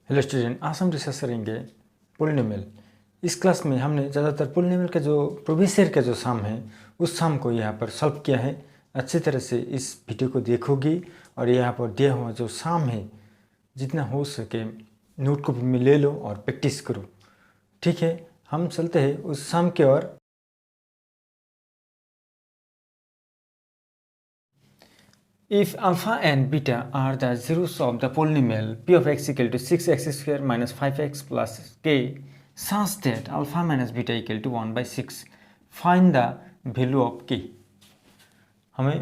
Hello student, आज हम discuss करेंगे पोलिनोमियल। इस क्लास में हमने ज़्यादातर पोलिनोमियल का जो प्रीवियस ईयर का जो सम है उस सम को यहाँ पर सॉल्व किया है। अच्छी तरह से इस वीडियो को देखोगी और यहाँ पर दिया हुआ जो सम है जितना हो सके नोट कॉपी में ले लो और प्रैक्टिस करो। ठीक है, हम चलते हैं उस सम की ओर। If alpha and beta are the zeros of the polynomial p of x equal to 6x square minus 5x plus k such that alpha minus beta equal to 1 by 6, find the value of k। हमें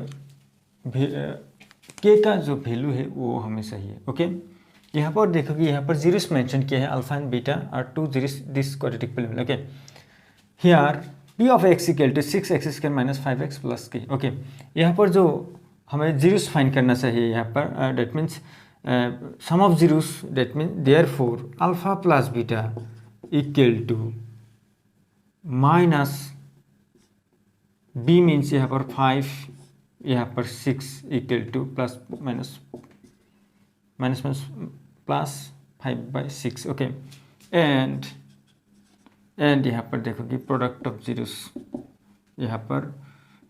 k का जो value है वो हमें चाहिए। Okay, यहाँ पर देखोगे यहाँ पर जीरोस मेंशन किया है, alpha and beta are two zeros this quadratic polynomial. Okay, here p of x equal to 6x square minus 5x plus k। Okay, यहाँ पर जो हमें जीरोस फाइंड करना चाहिए यहाँ पर, that means sum of zeros, that mean therefore alpha plus beta equal to minus B means यहाँ पर 5, यहाँ पर 6 equal to plus minus minus minus plus 5/6। Okay, and यहाँ पर देखोगे प्रोडक्ट ऑफ जीरोस, यहाँ पर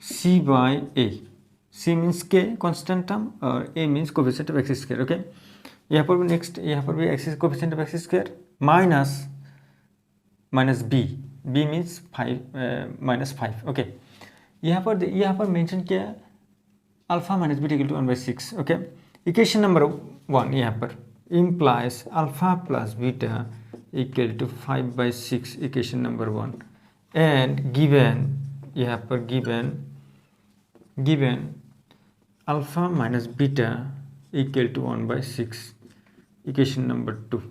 c by A. c means के कॉन्स्टेंट टर्म और a means coefficient of X square. Okay, यहाँ पर भी नेक्स्ट, यहाँ पर भी X coefficient of X square minus minus b means 5 okay, यहाँ पर मेंशन किया alpha minus beta equal to 1/6। Okay, equation number 1 यहाँ पर implies alpha plus beta equal to 5/6, equation number 1, and given, यहाँ पर given alpha minus beta equal to 1/6, equation number 2।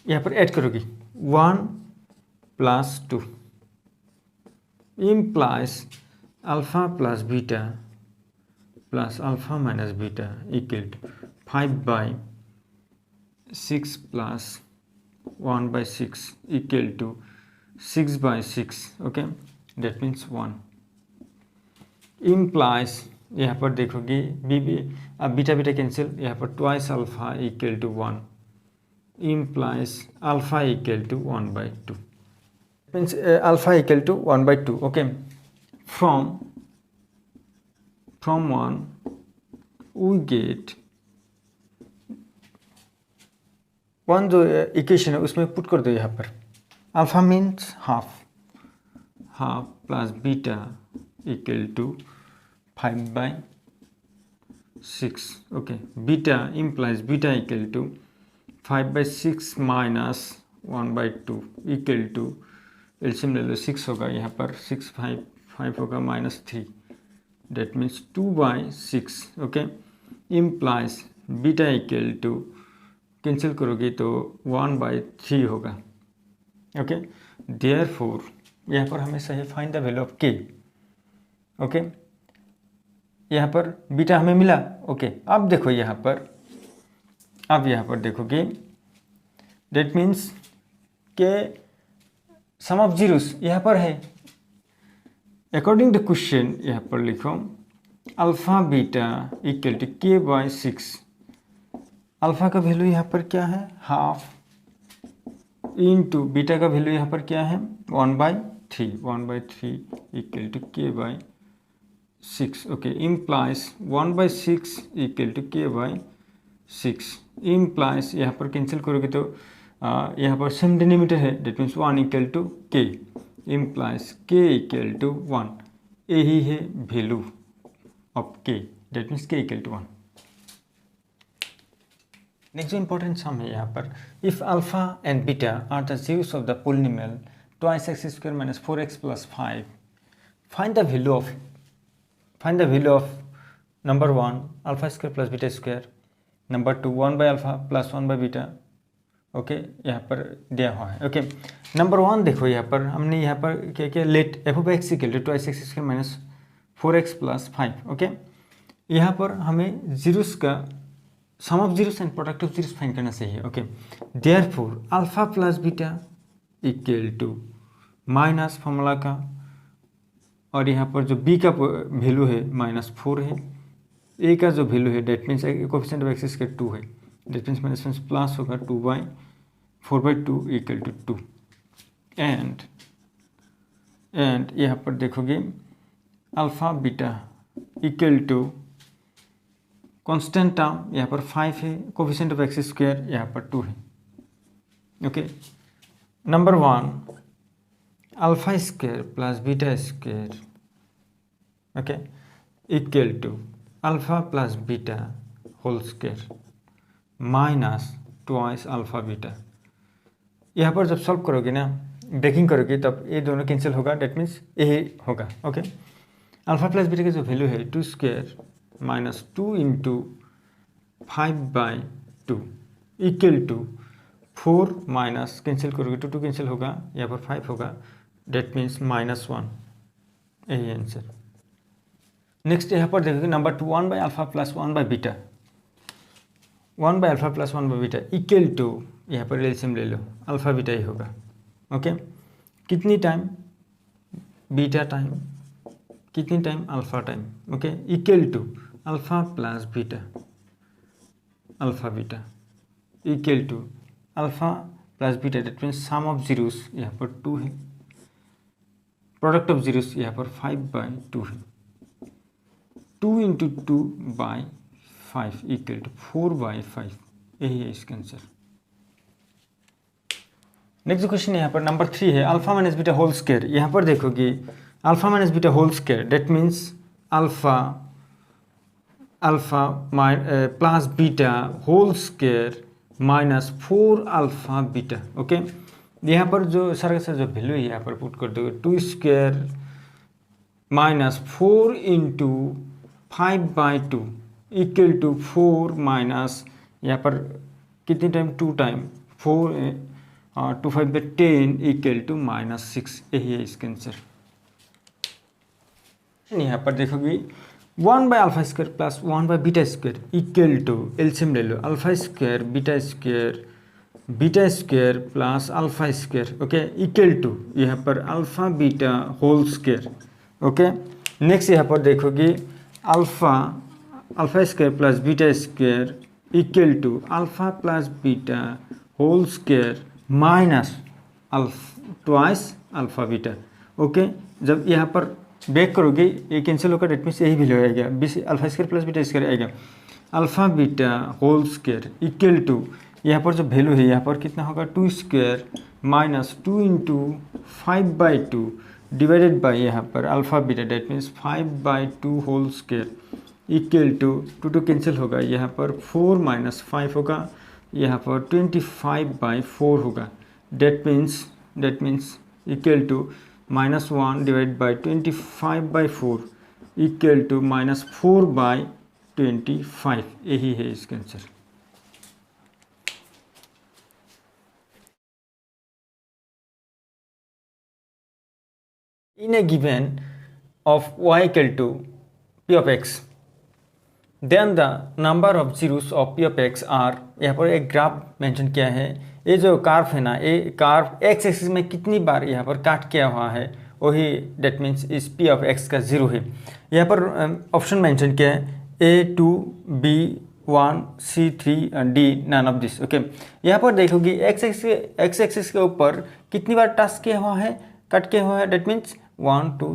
यहाँ पर add करोगी 1 + 2 implies alpha plus beta plus alpha minus beta equal to 5/6 plus 1/6 equal to 6/6। Okay, that means 1 implies, यहाँ पर देखोगे अब beta cancel, यहाँ पर twice alpha equal to 1 implies alpha equal to 1/2 means alpha equal to 1/2। Okay, from 1 we get 1 जो equation है उसमें put कर दो। यहाँ पर alpha means half plus beta equal to 5/6। Okay, beta implies beta equal to 5/6 minus 1/2 equal to, LCM ले लो 6 होगा, यहाँ पर 6 5 होगा -3, that means 2/6। Okay, implies beta equal to, cancel करोगे तो 1/3 होगा। ओके, देयरफॉर यहाँ पर हमें चाहिए फाइंड द वैल्यू ऑफ के। ओके, यहाँ पर बीटा हमें मिला। ओके, अब देखो यहाँ पर देखोगे, डेट मीन्स के सम ऑफ जीरोस यहाँ पर है। अकॉर्डिंग टू क्वेश्चन यहाँ पर लिखो alpha beta equal to k/6। Alpha का वैल्यू यहाँ पर क्या है, हाफ, इनटू बीटा का वैल्यू यहाँ पर क्या है 1/3 equal to k/6। Okay, implies 1/6 equal to k/6, implies यहाँ पर कैंसिल करोगे तो यहाँ पर सेम डिनोमिनेटर है, that means 1 equal to k, implies k equal to 1। यही है value of k, that means k equal to 1। Next जो इंपॉर्टेंट सम है यहाँ पर, if alpha and beta are the zeros of the polynomial twice x square minus 4x plus 5, find the value of number 1 alpha square plus beta square, number 2 1/अल्फा plus 1/बीटा। Okay, यहाँ पर दिया हुआ है। ओके, नंबर 1 देखो, यहाँ पर हमने यहाँ पर क्या क्या let f of x equal to twice x square minus 4x plus 5। Okay, यहाँ पर हमें जीरोस का sum of zeros and product of zeros find करना चाहिए। Okay, therefore alpha plus beta equal to minus formula का, और यहाँ पर जो b का वैल्यू है -4 है, a का जो वैल्यू है that means coefficient of X square 2 है, that means minus one plus होगा 4/2 इक्वल टू 2 एंड यहाँ पर देखोगे alpha beta equal to constant term यहाँ पर 5 है, कोफिशिएंट ऑफ एक्स स्क्वायर यहाँ पर 2 है। Okay, number 1 alpha square plus beta square okay equal to alpha plus beta whole square minus twice alpha beta. यहाँ पर जब सॉल्व करोगे ना, ब्रेकिंग करोगे, तब ये दोनों कैंसिल होगा, डेट मीन्स यही होगा। ओके, अल्फ़ा प्लस बीटा का जो वैल्यू है 2 square minus 2 into 5/2 equal to 4 minus cancel करोगे 2 कैंसिल होगा, यहाँ पर 5 होगा, डेट मीन्स -1, यही आंसर। नेक्स्ट यहाँ पर देखोगे नंबर 2 1/α प्लस 1/बीटा, 1/α प्लस 1/बीटा इक्वल टू, यहाँ पर एलसीएम ले लो, अल्फ़ा बीटा ही होगा। ओके, कितनी टाइम बीटा टाइम, कितनी time alpha time. Okay, equal to alpha plus beta alpha beta equal to alpha plus beta, that means sum of zeros यहाँ पर 2 है, प्रोडक्ट ऑफ जीरोस यहाँ पर 5/2 है, 2 इंटू 2/5 इक्वल टू 4/5, यही है इसका आंसर। नेक्स्ट क्वेश्चन यहाँ पर नंबर 3 है alpha minus beta whole square. यहाँ पर देखोगे alpha minus beta whole square, that means alpha plus beta whole square minus 4 alpha beta. Okay, यहाँ पर जो सारा का सारा जो वैल्यू है यहाँ पर पुट कर दोगे, 2 square minus 4 into 5/2 equal to 4 minus यहाँ पर कितनी टाइम 2 टाइम 4 2 5 10 इक्वल टू -6, यही है इसका आंसर। यहाँ पर देखोगे 1/α स्क्वायर प्लस 1/बीटा स्क्वायर इक्वल टू, एलसीएम ले लो, alpha square beta square plus alpha square. Okay, equal to यहाँ पर alpha beta whole square. Okay, next यहाँ पर देखोगे alpha square plus beta square equal to alpha plus beta whole square minus twice alpha beta. Okay, जब यहाँ पर break करोगे ये कैंसिल होगा, डेट मीन्स यही वैल्यू आएगा, alpha square plus beta square आएगा, alpha beta whole square equal to यहाँ पर जो वैल्यू है यहाँ पर कितना होगा 2 square minus 2 into 5/2 divided by यहाँ पर alpha beta, that means 5/2 whole square equal to 2 cancel होगा, यहाँ पर 4 माइनस 5 होगा, यहाँ पर 25/4 होगा, that means equal to -1 divide by 25/4 equal to -4/25, यही है इसका answer. In a given of y equal to p of x, then the number of zeros of p of x are, यहाँ पर एक ग्राफ मेंशन किया है, ये जो कार्व है ना, ये कार्व एक्स एक्सिस में कितनी बार यहाँ पर काट किया हुआ है, वही डेट मीन्स इस p of x का 0 है। यहाँ पर ऑप्शन मेंशन किया है A2 B1 C3 D, none of this. Okay, यहाँ पर देखोगे एक्स एक्सिस के ऊपर कितनी बार टच किया हुआ है, कट किया हुआ है, डेट मीन्स 1 2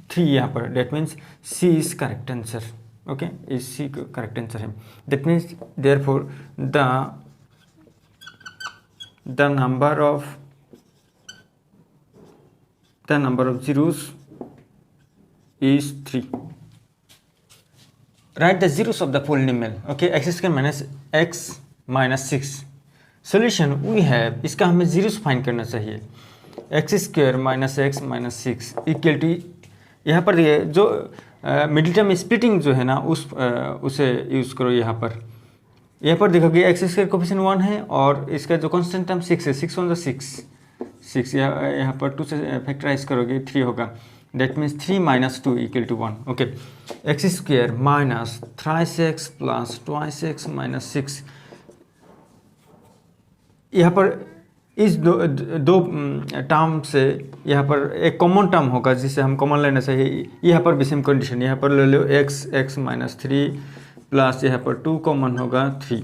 3 यहाँ पर, that means C is correct answer. Okay, इस सी करेक्ट आंसर है, that means therefore the number of zeros is 3. Write the zeros of the polynomial. Okay, x square minus x minus 6. Solution we have, इसका हमें zeros find करना चाहिए, x square minus X minus 6 equal to, यहाँ पर ये जो middle term splitting जो है ना उसे यूज़ करो। यहाँ पर देखोगे एक्स स्क्वायर कोफिशिएंट 1 है और इसका जो कांस्टेंट टर्म 6 है, 6 1 6 यहाँ पर 2 से फैक्टराइज करोगे 3 होगा, that means 3 minus 2 equal to 1। Okay, X square minus thrice X plus twice x minus 6, यहाँ पर इस दो टर्म से यहाँ पर एक कॉमन टर्म होगा जिसे हम कॉमन लेना चाहिए। यहाँ पर भी सेम कंडीशन, यहाँ पर ले लो एक्स माइनस 3 प्लस यहाँ पर 2 कॉमन होगा 3,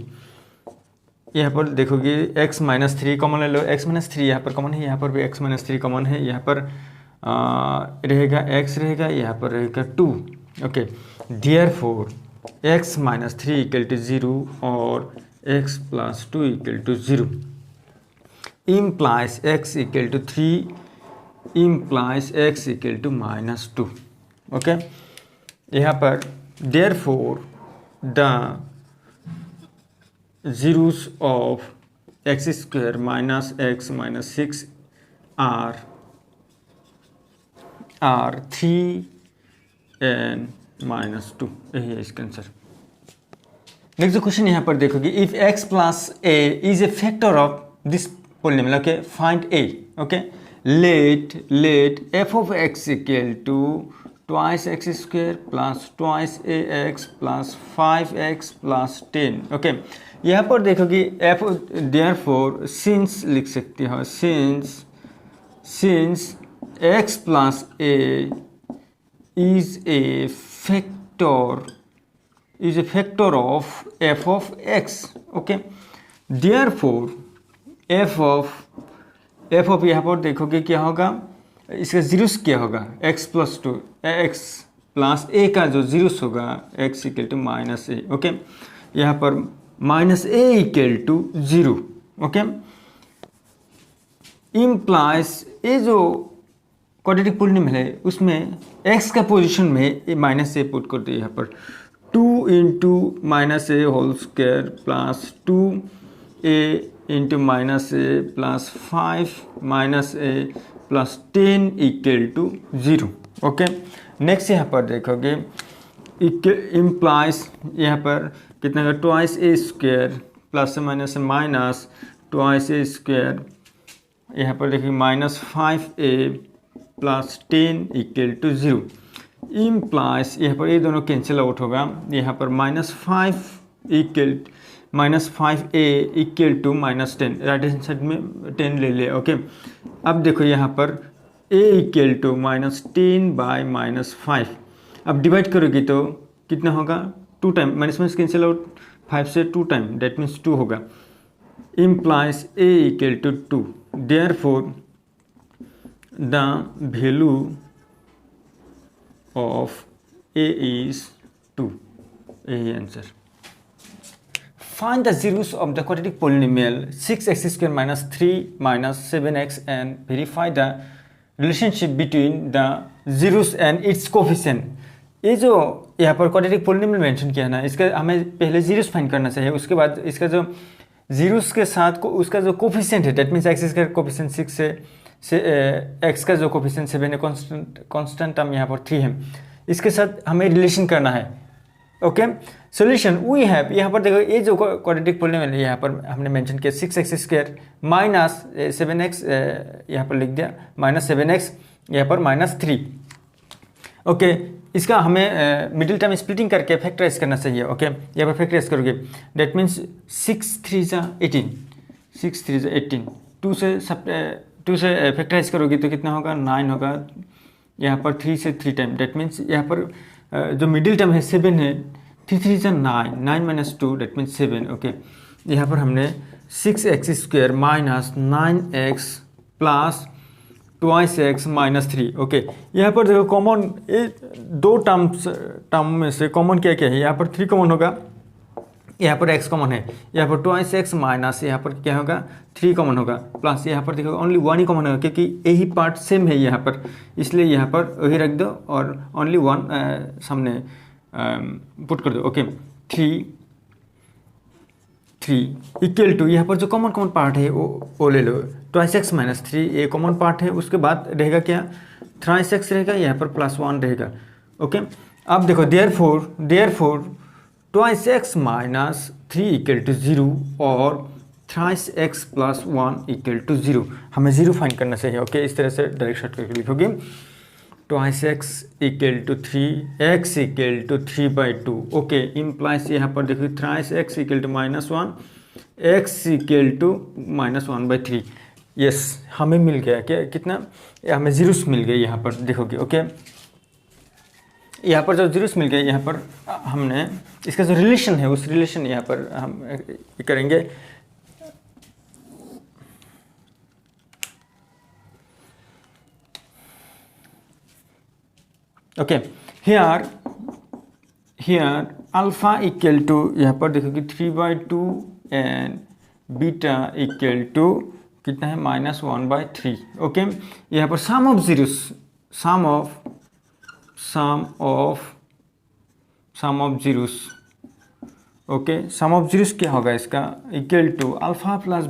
यहाँ पर देखोगे x माइनस थ्री कॉमन ले लो, x माइनस थ्री यहाँ पर कॉमन है, यहाँ पर भी x माइनस थ्री कॉमन है, यहाँ पर रहेगा x रहेगा, यहाँ पर रहेगा 2। Okay, therefore x minus three equal to 0 और x plus 2 equal to 0 implies x equal to 3 implies x equal to minus 2। Okay, यहाँ पर therefore the zeros of x square minus x minus 6 are 3 and minus 2। यही है इसका answer. Next जो question यहाँ पर देखोगे, if x plus a is A factor of this polynomial, okay, find a। Okay, let f of x equal to twice x square plus twice ax plus 5x plus 10। Okay, यहाँ पर देखोगे f therefore since लिख सकते हो, since x plus a is A factor of f of x। Okay, therefore f of यहाँ पर देखोगे क्या होगा, इसका जीरोस क्या होगा, x प्लस a का जो जीरोस होगा x equal to minus A. Okay, यहाँ पर minus A equal to 0। Okay, implies ये जो क्वाड्रेटिक पोलिनोमियल है उसमें x का पोजीशन में माइनस ए पुट कर दिया, यहाँ पर 2 into minus A whole square plus 2a into minus A plus 5 minus A plus 10 equal to 0। Okay, next यहाँ पर देखोगे इम्प्लाइज यहाँ पर कितना का ट्वाइस ए स्क्वायर प्लस से माइनस से माइनस ट्वाइस ए स्क्वायर, यहाँ पर देखिए minus 5a plus 10 equal to 0। Implies यहाँ पर ये दोनों कैंसिल आउट होगा, यहाँ पर minus 5a equal to minus 10, right hand side में 10 ले ले। ओके, अब देखो यहाँ पर a equal to minus 10 by minus 5, अब डिवाइड करोगे तो कितना होगा, 2 time, minus minus cancel out 5 से 2 टाइम, डेट मीन्स 2 होगा। Implies a equal to 2, therefore the value of a is 2। यही answer. Find the zeros of the quadratic polynomial 6x square minus 3 minus 7x and verify the relationship between the zeros and its coefficient। ये जो यहाँ पर quadratic polynomial mention किया ना, इसका हमें पहले जीरोस फाइंड करना चाहिए, उसके बाद इसका जो जीरोस के साथ को उसका जो कोफिशिएंट है, डेट मीन्स एक्स का कोफिशिएंट 6 से एक्स का जो कोफिशिएंट 7 है, कांस्टेंट टर्म यहाँ पर 3 है, इसके साथ हमें रिलेशन करना है। ओके, सॉल्यूशन वी हैव, यहाँ पर देखो ये जो क्वाड्रेटिक पोलिनोमियल है यहाँ पर हमने मेंशन किया 6x स्क्वायर माइनस 7x, यहाँ पर लिख दिया माइनस 7x, यहाँ पर माइनस 3। ओके, इसका हमें मिडिल टर्म स्प्लिटिंग करके फैक्टराइज करना चाहिए। ओके, यहाँ पर फैक्टराइज करोगे, डेट मीन्स 6 3 जा 18, 6 3 जा 18, 2 से फैक्टराइज करोगे तो कितना होगा, 9 होगा, यहाँ पर 3 से 3 टाइम, डेट मीन्स यहाँ पर जो मिडिल टर्म है 7 है, 3 3 जा 9, 9 माइनस 2 डेट मीन्स 7। ओके, यहाँ पर हमने 6x square minus 9x plus twice x minus 3। Okay, यहाँ पर देखो कॉमन ये दो टर्म में से कॉमन क्या क्या है, यहाँ पर 3 कॉमन होगा, यहाँ पर x कॉमन है, यहाँ पर ट्वाइस एक्स माइनस यहाँ पर क्या होगा 3 कॉमन होगा, प्लस यहाँ पर देखो ओनली 1 ही कॉमन होगा क्योंकि यही पार्ट सेम है यहाँ पर, इसलिए यहाँ पर वही रख दो और ओनली 1 सामने पुट कर दो। ओके, 3 इक्वल टू यहाँ पर जो कॉमन पार्ट है वो ले लो, ट्वाइस एक्स माइनस 3 ये कॉमन पार्ट है, उसके बाद रहेगा क्या, थ्राइस एक्स रहेगा, यहाँ पर प्लस 1 रहेगा। ओके, अब देखो therefore twice x minus 3 equal to 0 और thrice X plus 1 equal to 0, हमें 0 फाइंड करना चाहिए। ओके, इस तरह से डायरेक्ट शॉर्ट करके लिखोगे, twice x equal to 3, X equal to 3/2। Okay, implies यहाँ पर देखिए thrice X equal to -1, X equal to -1/3। Yes, हमें मिल गया क्या, कितना, हमें जीरोस मिल गए यहाँ पर देखोगे। ओके, यहाँ पर जो जीरोस मिल गए, यहाँ पर हमने इसका जो रिलेशन है उस रिलेशन यहाँ पर हम करेंगे, okay here alpha equal to, यहाँ पर देखोगे 3/2 एंड बीटा इक्वल टू कितना है -1/3। ओके यहाँ पर sum of zeros, sum of zeros, okay sum of zeros क्या होगा इसका, equal to alpha plus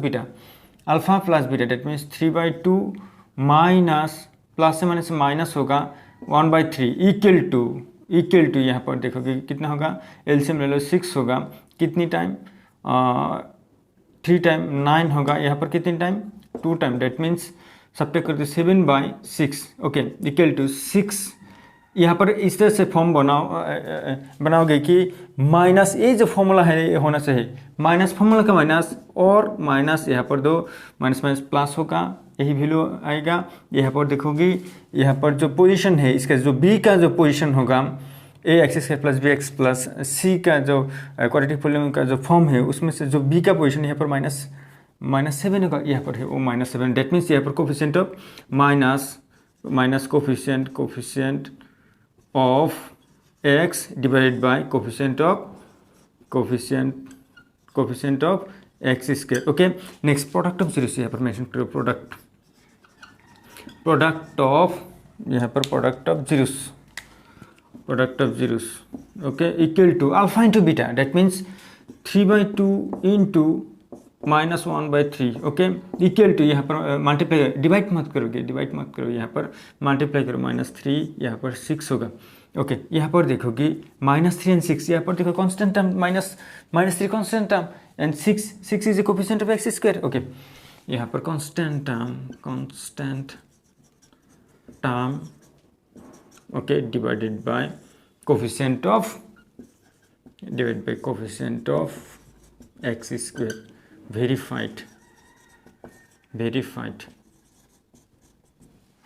beta that means 3/2 minus, plus से माइनस होगा 1/3 इक्वल टू यहाँ पर देखोगे कितना होगा, एलसीएम ले लो 6 होगा, कितनी टाइम 3 टाइम 9 होगा, यहाँ पर कितनी time 2 time, that means subtract करते 7/6। Okay equal to 6। यहाँ पर इस तरह से फॉर्म बनाओगे कि माइनस, ये जो फॉर्मूला है ये होना चाहिए, माइनस फॉर्मूला का माइनस और माइनस यहाँ पर दो माइनस माइनस प्लस होगा, यही वैल्यू आएगा। यहाँ पर देखोगे यहाँ पर जो पोजीशन है इसका, जो बी का जो पोजीशन होगा ax² प्लस bx प्लस सी का जो क्वाड्रेटिक पॉलिनोमियल का जो फॉर्म है उसमें से जो बी का पोजीशन यहाँ पर -7 होगा, यहाँ पर है वो -7। डेट मीन्स यहाँ पर coefficient of minus coefficient of x divided by coefficient of x²। Okay next product of zeros, यहाँ पर मेंशन करो product of zeros. Okay equal to alpha into beta, that means 3/2 into -1/3। Okay equal to यहाँ पर multiply, divide मत करो, यहाँ पर multiply करो, -3 यहाँ पर 6 होगा। ओके यहाँ पर देखोगे -3 एंड 6, यहाँ पर देखो constant term, -3 constant term and 6 is the coefficient of x²। Okay यहाँ पर constant term okay divided by coefficient of x², verified।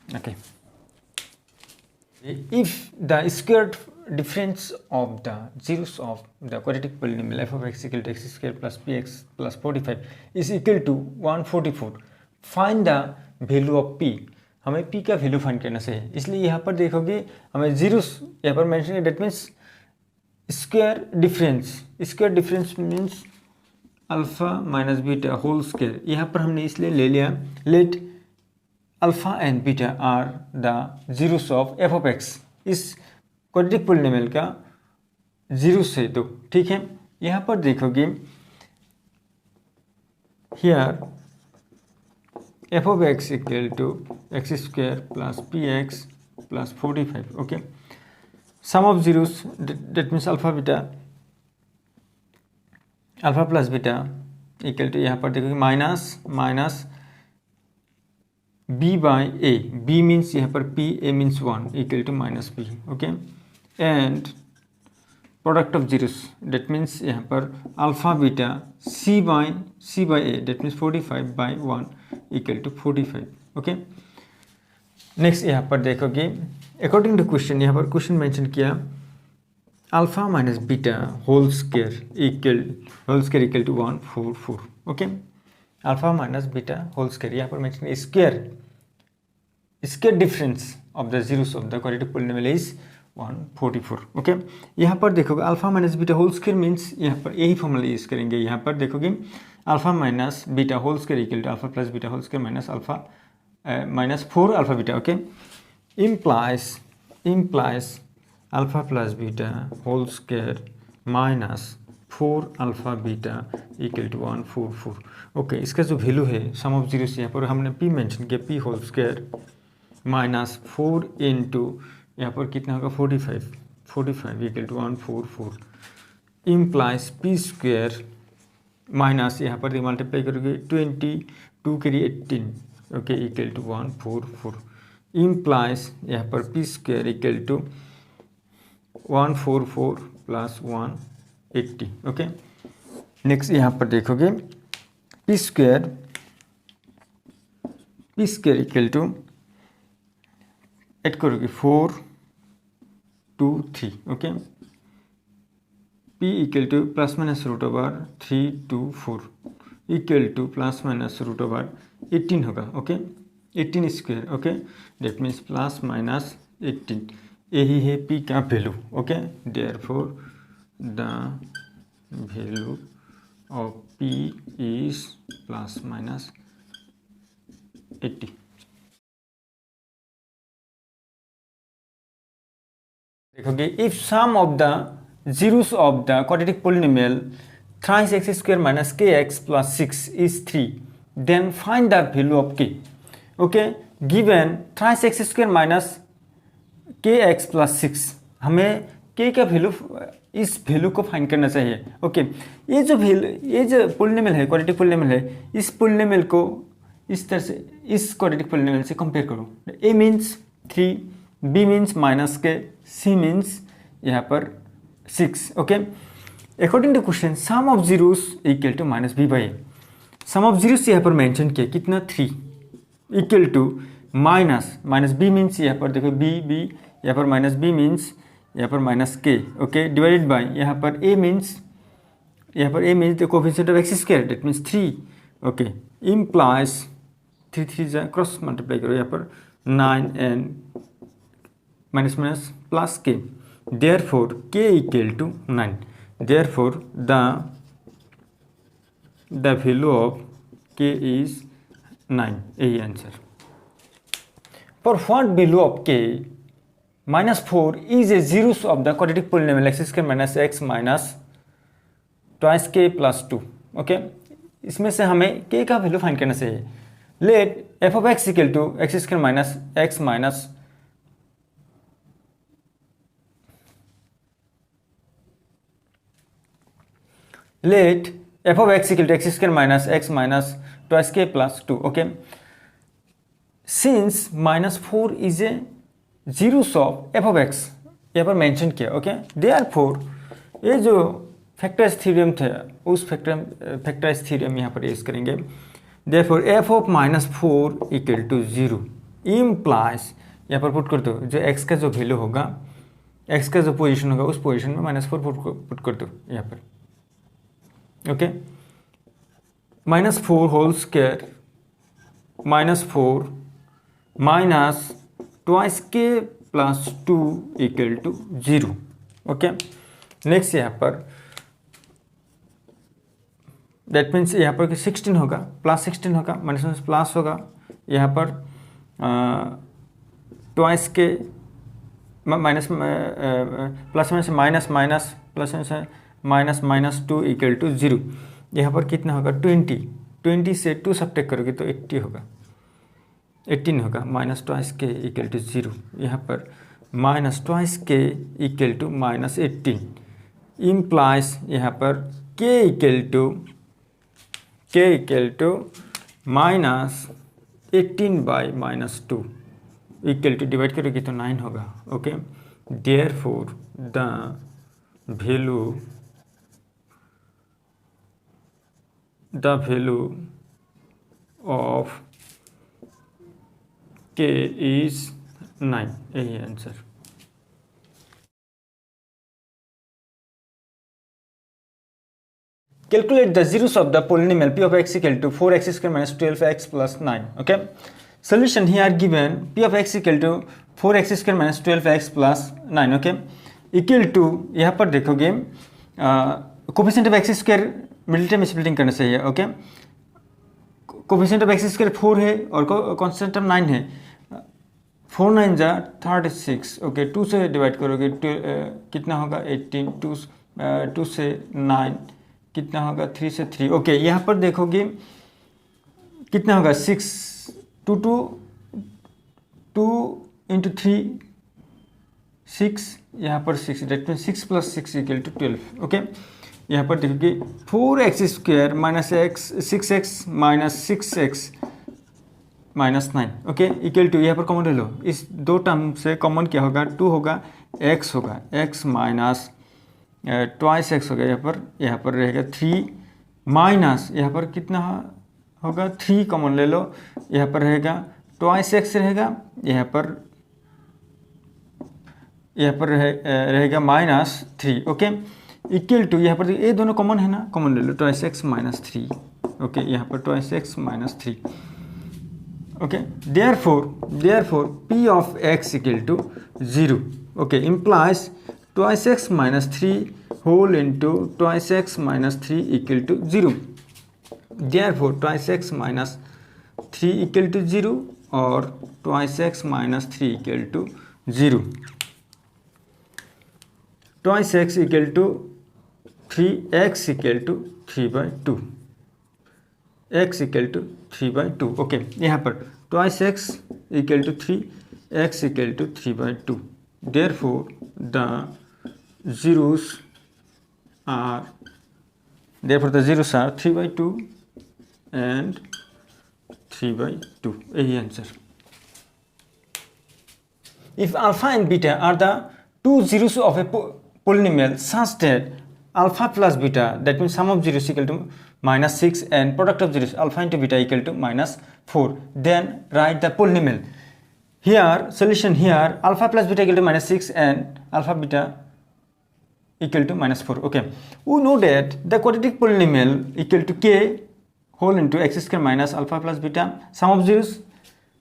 Okay, if the squared difference of the zeros of the quadratic polynomial f of x equal to x² plus px plus 45 is equal to 144, find the value of p। हमें p का value find करना चाहिए, इसलिए यहाँ पर देखोगे हमें zeros यहाँ पर मेंशन है, that means square difference means alpha minus beta whole square. यहाँ पर हमने इसलिए ले लिया, let alpha and beta are the zeros of F of X, इस क्वाड्रेटिक पॉलिनोमियल का जीरोस है दो, ठीक है। यहाँ पर देखोगे here F of X equal to x² plus px plus 45। Okay sum of zeros, that means alpha plus beta equal to, यहाँ पर देखोगे minus b by a, b means यहाँ पर p, a means 1 equal to -b। Okay and product of zeros, that means यहाँ पर alpha beta c by a, that means 45/1 equal to 45। Okay next यहाँ पर देखोगे अकॉर्डिंग टू क्वेश्चन, यहाँ पर question mention किया alpha minus beta whole square equal to 144। Okay alpha minus beta whole square, यहाँ पर mention square difference of the zeros of the quadratic polynomial is 144। Okay यहाँ पर देखोगे alpha minus beta whole square means यहाँ पर यही formula use करेंगे। यहाँ पर देखोगे alpha minus beta whole square equal to alpha plus beta whole square minus alpha -4 alpha beta. Okay implies alpha plus beta whole square -4 alpha beta equal to 144। Okay इसका जो value है सम of zeros, यहाँ पर हमने p mention किया, p whole square -4 into यहाँ पर कितना होगा 45 equal to 144 implies p² minus यहाँ पर मल्टीप्लाई करोगे 22 के लिए 18। ओके इक्वल टू 144 इम्प्लाइज यहाँ पर p² equal to 144 plus 180। Okay next यहाँ पर देखोगे p² इक्वल टू ऐड करोगे 4 2 3। Okay p equal to plus minus root over 3 2 4 equal to plus minus root over 18 होगा। Okay 18 square. Okay that means plus minus 18 यही है p का value. Okay, therefore the value of p is plus minus 80। देखोगे if sum of the zeros of the quadratic polynomial thrice x square minus kx plus 6 is 3, then find the value of k। okay, given thrice x square minus kx plus 6, हमें k का value, इस value को find करना चाहिए। Okay, ये जो polynomial है, quadratic polynomial है, इस पोलिनोमियल को इस तरह से इस क्वाड्रेटिक पोलिनोमियल से कंपेयर करो। a means 3, b means minus k, c means यहाँ पर 6। Okay, according to question sum of zeros equal to minus b by. Sum of zeros यहाँ पर मेंशन किया कितना 3 equal to minus b means यहाँ पर देखो b यहाँ पर माइनस b मीन्स यहाँ पर minus k। Okay, divided by यहाँ पर a means the coefficient of x square, that means 3। Okay, implies 3 जा क्रॉस मल्टीप्लाई करो यहाँ पर 9 and minus plus k। Therefore k equal to 9। Therefore the value of k is 9। यही answer. For what value of k minus 4 is a zeros of the quadratic polynomial x square minus x minus twice k plus 2। Okay, इसमें से हमें k का value find करना चाहिए। Let f of x equal to x square minus x minus let f of x equal to x square minus x minus twice k plus 2। okay, since minus 4 is a zeros of f of x यहाँ पर mention किया। Okay, therefore ये जो factorise theorem था उस factorise theorem यहाँ पर use करेंगे। therefore f of minus 4 equal to 0 implies, यहाँ पर पुट कर दो जो x का जो वैल्यू होगा, x का जो पोजीशन होगा उस पोजीशन में माइनस 4 पुट कर दो यहाँ पर। Okay, minus 4 whole square minus 4 minus twice K plus 2 equal to 0। Okay, next यहाँ पर दैट मीन्स यहाँ पर 16 होगा, प्लस 16 होगा, माइनस प्लस होगा, यहाँ पर ट्वाइस के माइनस प्लस में से माइनस माइनस प्लस में से माइनस 2 इक्वल टू 0। यहाँ पर कितना होगा 20 से 2 सब्ट्रैक्ट करोगे तो 18 होगा, minus twice k equal to 0। यहाँ पर minus twice k equal to minus 18 implies यहाँ पर k equal to minus 18 by minus 2 equal to divide करोगे तो 9 होगा। Okay, therefore the value of k is 9। यही answer. Calculate the zeros of the polynomial p of x equal to 4x square minus 12x plus 9। okay, solution here given p of x equal to 4x square minus 12x plus 9। okay, equal to यहाँ पर देखोगे coefficient of X square middle term splitting करना चाहिए। Okay, coefficient of X square 4 है और constant term 9 है, 4 9 जा 36। Okay, 2 से डिवाइड करोगे कितना होगा 18, 2 से 9 कितना होगा 3 से 3। ओके, यहाँ पर देखोगे कितना होगा 6, 2 इंटू 3 6, यहाँ पर 6, that mean 6 plus 6 equal to 12। Okay, यहाँ पर देखोगे 4x square minus x 6x minus 6x minus 9। Okay, equal to यहाँ पर कॉमन ले लो, इस दो टर्म से कॉमन क्या होगा 2 होगा, x होगा, x माइनस ट्वाइस x होगा, यहाँ पर रहेगा 3 माइनस यहाँ पर कितना होगा 3 कॉमन ले लो, यहाँ पर रहेगा ट्वाइस x रहेगा, यहाँ पर रहेगा माइनस 3। ओके, इक्वल टू यहाँ पर ये दोनों कॉमन है ना, कॉमन ले लो ट्वाइस एक्स माइनस 3। ओके, यहाँ पर twice x minus 3। Okay, therefore p of x equal to 0। Okay, implies twice x minus 3 whole into twice x minus 3 equal to 0। Therefore twice x minus 3 equal to 0 और twice x minus 3 equal to 0। Twice x equal to 3x equal to 3/2, x equal to 3/2। Okay, यहाँ पर twice x equal to 3, x equal to 3/2। Therefore the zeros are 3/2 and 3/2। यही answer. If alpha and beta are the two zeros of a polynomial such that alpha plus beta, that means sum of zeros equal to -6 and product of zeros alpha into beta equal to -4, then write the polynomial. Here solution, here alpha plus beta equal to -6 and alpha beta equal to -4. Okay, we know that the quadratic polynomial equal to k whole into x square minus alpha plus beta sum of zeros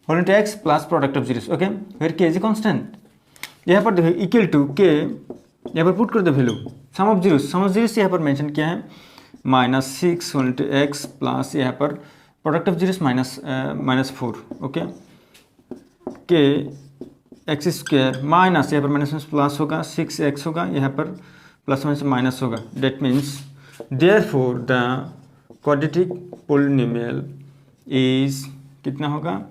whole into x plus product of zeros। okay, where k is a constant। यहाँ पर देखो equal to k, यहाँ पर put कर दो value some of zeros यहाँ पर mention किया है -6 होल इंटू एक्स प्लस यहाँ पर प्रोडक्ट ऑफ जीरोस -4। ओके, के एक्स स्क्वायर माइनस यहाँ पर माइनस प्लस होगा 6x होगा, यहाँ पर प्लस माइनस होगा। That means therefore the quadratic polynomial is कितना होगा,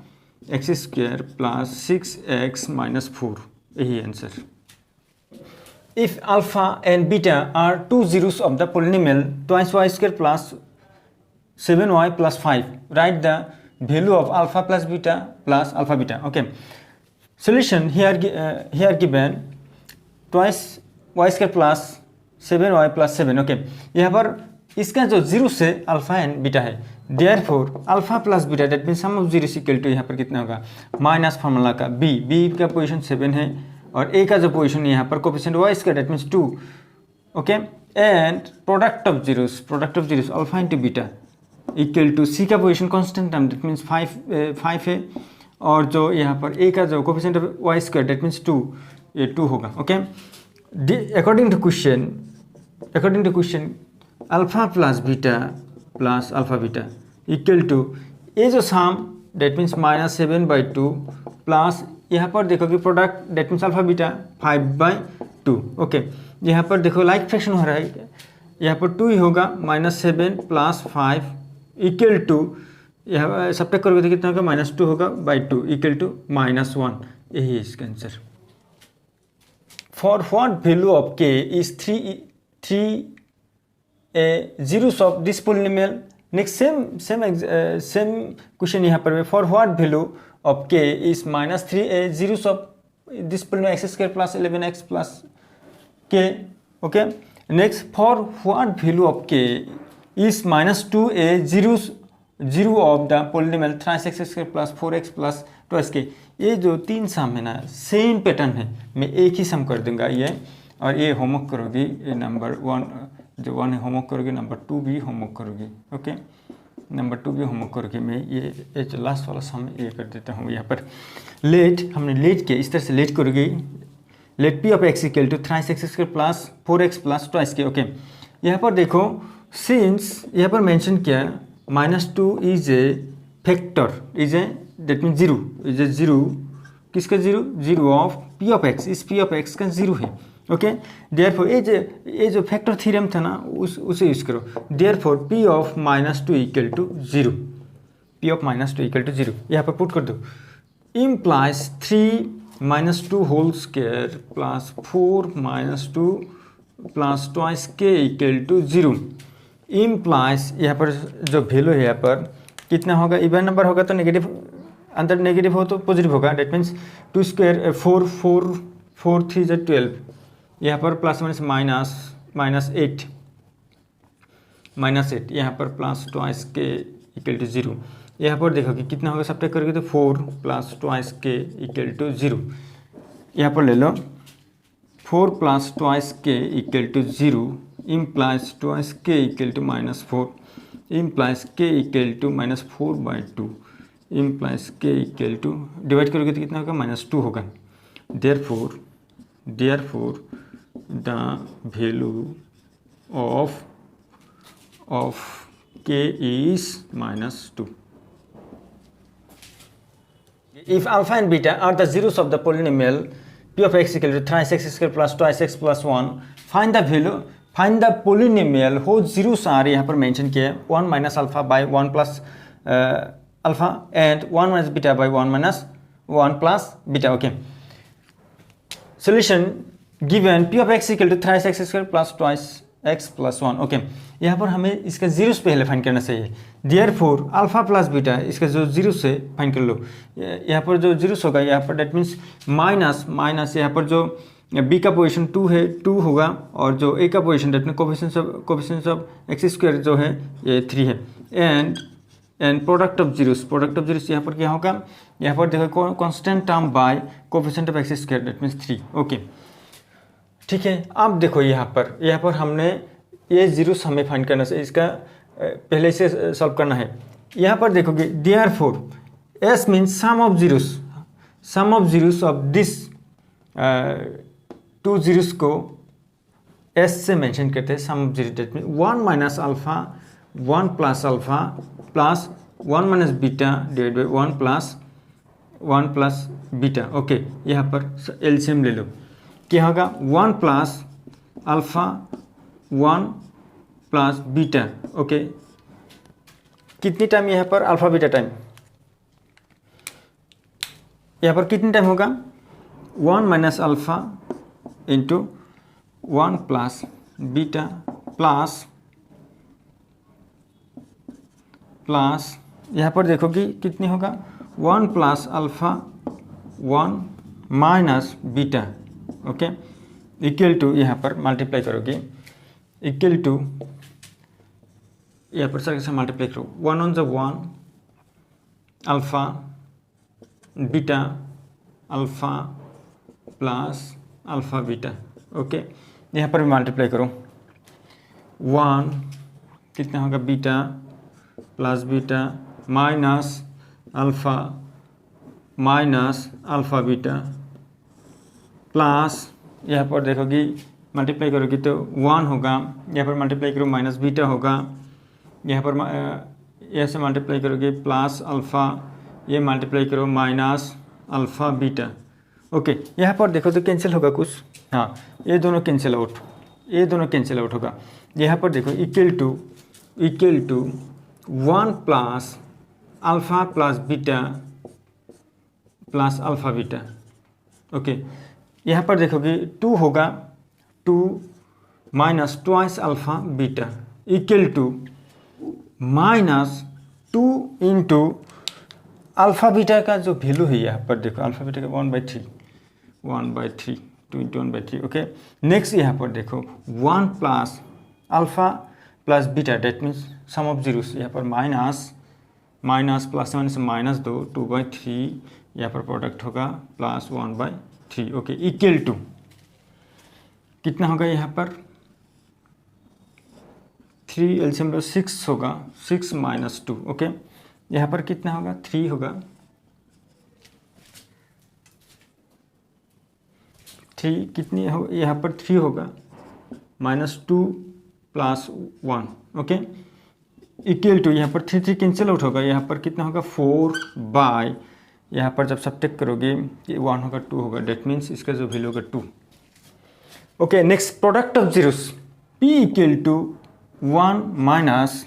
x square plus 6x minus 4। यही answer. If alpha and beta are two zeros of the polynomial twice y square plus 7y plus 5, write the value of alpha plus beta plus alpha beta। okay, solution here given twice y square plus 7y plus 7। okay, यहाँ पर इसका जो zero से alpha and beta है, therefore alpha plus beta that mean sum of zero equal to यहाँ पर कितना होगा माइनस फार्मूला का बी का पोजीशन 7 है और ए का जो पोजीशन यहाँ पर कोफिशिएंट वाई इसका that means 2। Okay, and product of zeros alpha into beta equal to C का position constant term that means 5 है और जो यहाँ पर ए का जो coefficient of Y square that means 2, ये 2 होगा। Okay, according to question alpha plus beta plus alpha beta equal to A जो सम डेट मीन्स -7/2 प्लस यहाँ पर देखो कि product date means alpha beta 5/2। Okay, यहाँ पर देखो लाइक फ्रैक्शन हो रहा है, यहाँ पर 2 ही होगा, -7 प्लस 5 इक्वल टू यहाँ सब्ट्रैक्ट करोगे तो कितना होगा -2 होगा /2 इक्वल टू -1। यही है इसका answer. For what value of k is 3 zeros of this polynomial। Next same question यहाँ पर for what value of k is -3 zeros of this polynomial x square plus 11x plus k। okay, next for what value of k is -2 zero of the polynomial thrice x square plus 4x plus twice k। ये जो 3 सम है ना same pattern है, मैं एक ही सम कर दूंगा ये, और ये होमवर्क करोगी, ये नंबर 1 जो 1 है होमवर्क करोगे, नंबर 2 भी होमवर्क करोगे। ओके, नंबर 2 भी होमवर्क करके मैं ये जो लास्ट वाला सम ये कर देता हूँ। यहाँ पर लेट हमने लेट किया, इस तरह से लेट करोगे, let P of X equal to thrice X square plus 4x plus twice K. Okay, यहाँ पर देखो सिंस यहाँ पर मेंशन किया -2 is A factor, is a that mean zero, is a zero, किसका zero of P of X, इस P of X का zero है। ओके, देयरफॉर ये जो फैक्टर थ्योरम था ना उसे यूज करो। Therefore P of -2 equal to 0, P of -2 equal to 0 यहाँ पर पुट कर दो। Implies 3 - 2 whole square plus 4 - 2 plus twice k equal to 0। Implies यहाँ पर जो वैल्यू है यहाँ पर कितना होगा, इवन नंबर होगा तो नेगेटिव, अंदर नेगेटिव हो तो पॉजिटिव होगा। डेट मीन्स 2 स्क्वायर 4 3 = 12, यहाँ पर प्लस माइनस -8 यहाँ पर plus twice k equal to 0। यहाँ पर देखो कि कितना होगा, सब्ट्रैक्ट करोगे तो 4 plus twice k equal to 0। यहाँ पर ले लो 4 plus twice k equal to 0 implies twice k equal to -4 implies के इक्वल टू -4/2 इम्प्लाइज के इक्वल टू डिवाइड करोगे तो कितना होगा -2 होगा। Therefore therefore the value of k is -2. If alpha and beta are the zeros of the polynomial p of x equal to thrice x square plus twice x plus 1, find the polynomial whose zeros are यहाँ पर mention किया है 1 minus alpha by 1 plus alpha and 1 minus beta by 1 minus 1 plus beta. Okay. Solution given p of x equal to thrice x square plus twice x plus 1. Okay यहाँ पर हमें इसका zeros पहले find करना चाहिए. Therefore alpha plus beta इसका जो zeros है फाइंड कर लो. यहाँ पर जो जीरोस होगा यहाँ पर डेट मीन्स माइनस यहाँ पर जो b का पोजीशन 2 है 2 होगा और जो a का position that mean coefficient of X square जो है ये 3 है. एंड प्रोडक्ट ऑफ जीरोस यहाँ पर क्या होगा, यहाँ पर देखो constant term by coefficient of X square that means 3. Okay ठीक है. अब देखो यहाँ पर हमने ये जीरोस हमें फाइंड करना है, इसका पहले से सॉल्व करना है. यहाँ पर देखोगे therefore S means sum of zeros of this two zeros को एस से मेंशन करते हैं. Sum of zero that mean 1 minus alpha 1 plus alpha plus 1 minus beta divide by 1 plus beta. Okay यहाँ पर एलसीएम ले लो. क्या होगा 1 plus alpha 1 plus beta. Okay कितनी टाइम यहाँ पर अल्फा बीटा टाइम, यहाँ पर कितनी टाइम होगा 1 minus alpha into 1 plus beta plus यहाँ पर देखोगे कितनी होगा 1 plus alpha 1 minus beta. Okay equal to यहाँ पर मल्टीप्लाई करोगे इक्वल टू यहाँ पर से मल्टीप्लाई करो 1 on the 1 alpha beta alpha plus alpha beta. Okay यहाँ पर मल्टीप्लाई करो 1 कितना होगा beta plus beta minus alpha beta plus यहाँ पर देखोगी मल्टीप्लाई करोगी तो 1 होगा. यहाँ पर मल्टीप्लाई करो माइनस बीटा होगा. यहाँ पर ऐसे मल्टीप्लाई करोगे प्लस अल्फ़ा, ये मल्टीप्लाई करो माइनस अल्फ़ा बीटा. ओके यहाँ पर देखो तो कैंसिल होगा कुछ. हाँ ये दोनों कैंसिल आउट होगा. यहाँ पर देखो equal to 1 plus alpha plus beta plus alpha beta. Okay यहाँ पर देखोगे 2 होगा 2 minus twice alpha beta equal to minus 2 into alpha beta का जो वैल्यू है यहाँ पर देखो अल्फ़ा बीटा का 1/3 2 इंटू 1/3. ओके नेक्स्ट यहाँ पर देखो 1 plus alpha plus beta that means sum of zeros. यहाँ पर माइनस प्लस माइनस 2/3 यहाँ पर प्रोडक्ट होगा प्लस 1/3. ओके इक्वल टू कितना होगा यहाँ पर 3 एलसीएम 6 होगा 6 माइनस 2. ओके यहाँ पर कितना होगा 3 होगा 3 कितनी हो यहाँ पर 3 होगा -2 प्लस 1. ओके इक्वल टू यहाँ पर 3 कैंसिल आउट होगा. यहाँ पर कितना होगा 4 बाय यहाँ पर जब सब्ट्रैक्ट करोगे ये 1 होगा 2 होगा डेट मीन्स इसका जो वैल्यू होगा 2. Okay next product of zeros p equal to 1 minus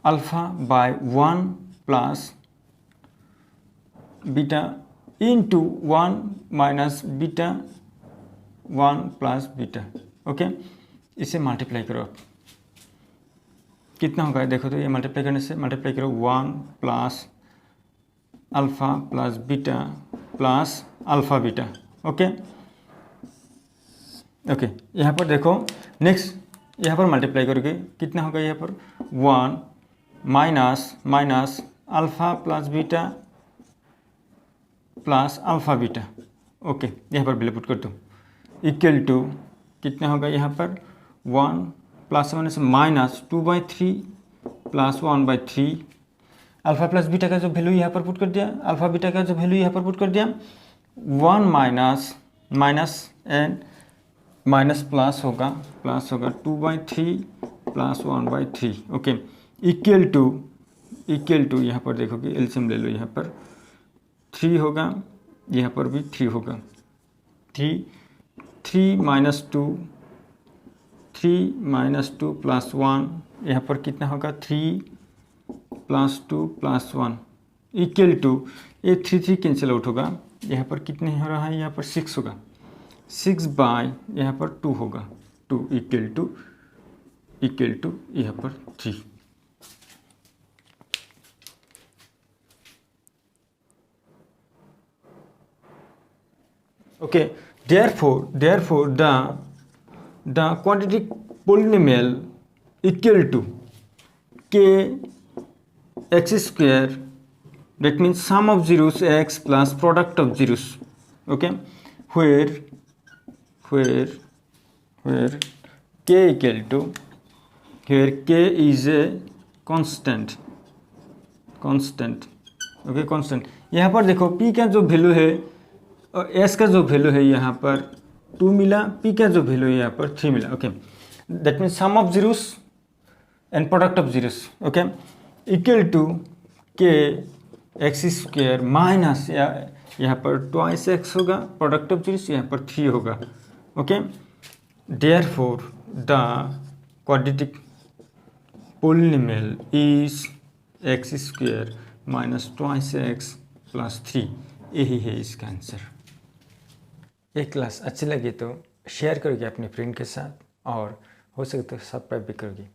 alpha by 1 plus beta into 1 minus beta 1 plus beta. Okay इसे मल्टीप्लाई करो कितना होगा देखो तो ये मल्टीप्लाई करने से मल्टीप्लाई करो 1 plus alpha plus beta plus alpha beta. Okay यहाँ पर देखो नेक्स्ट यहाँ पर मल्टीप्लाई करोगे कितना होगा यहाँ पर 1 minus alpha plus beta plus alpha beta. Okay यहाँ पर वैल्यू पुट कर दो इक्वल टू कितना होगा यहाँ पर 1 plus minus 2/3 plus 1/3 alpha plus beta का जो वैल्यू यहाँ पर पुट कर दिया 1 minus minus n minus plus होगा 2/3 प्लस 1/3 ओके इक्वल टू यहाँ पर देखोगे एलसीएम ले लो, यहाँ पर 3 होगा, यहाँ पर भी 3 होगा। 3 माइनस 2 प्लस 1, यहाँ पर कितना होगा 3 प्लस 2 प्लस 1 इक्वल टू, ये 3 कैंसिल आउट होगा, यहाँ पर कितने हो रहा है, यहाँ पर 6 होगा, 6 बाय यहाँ पर 2 होगा, 2 इक्वल टू यहाँ पर 3। okay therefore the quadratic polynomial equal to k x square, that means sum of zeros x plus product of zeros, okay, where k equal to, here k is a constant, okay, constant। यहाँ पर देखो p का जो value है और s का जो value है यहाँ पर 2 मिला, p का जो वैल्यू है यहाँ पर 3 मिला, okay, that means sum of zeros and product of zeros, okay, equal to k x square minus यहाँ पर ट्वाइस एक्स होगा, प्रोडक्ट ऑफ जीरोस यहाँ पर 3 होगा, okay. Therefore the quadratic polynomial is x square minus twice x plus 3, यही है इसका answer. ये क्लास अच्छी लगी तो शेयर करोगे अपने फ्रेंड के साथ और हो सके तो सब्सक्राइब भी करोगे।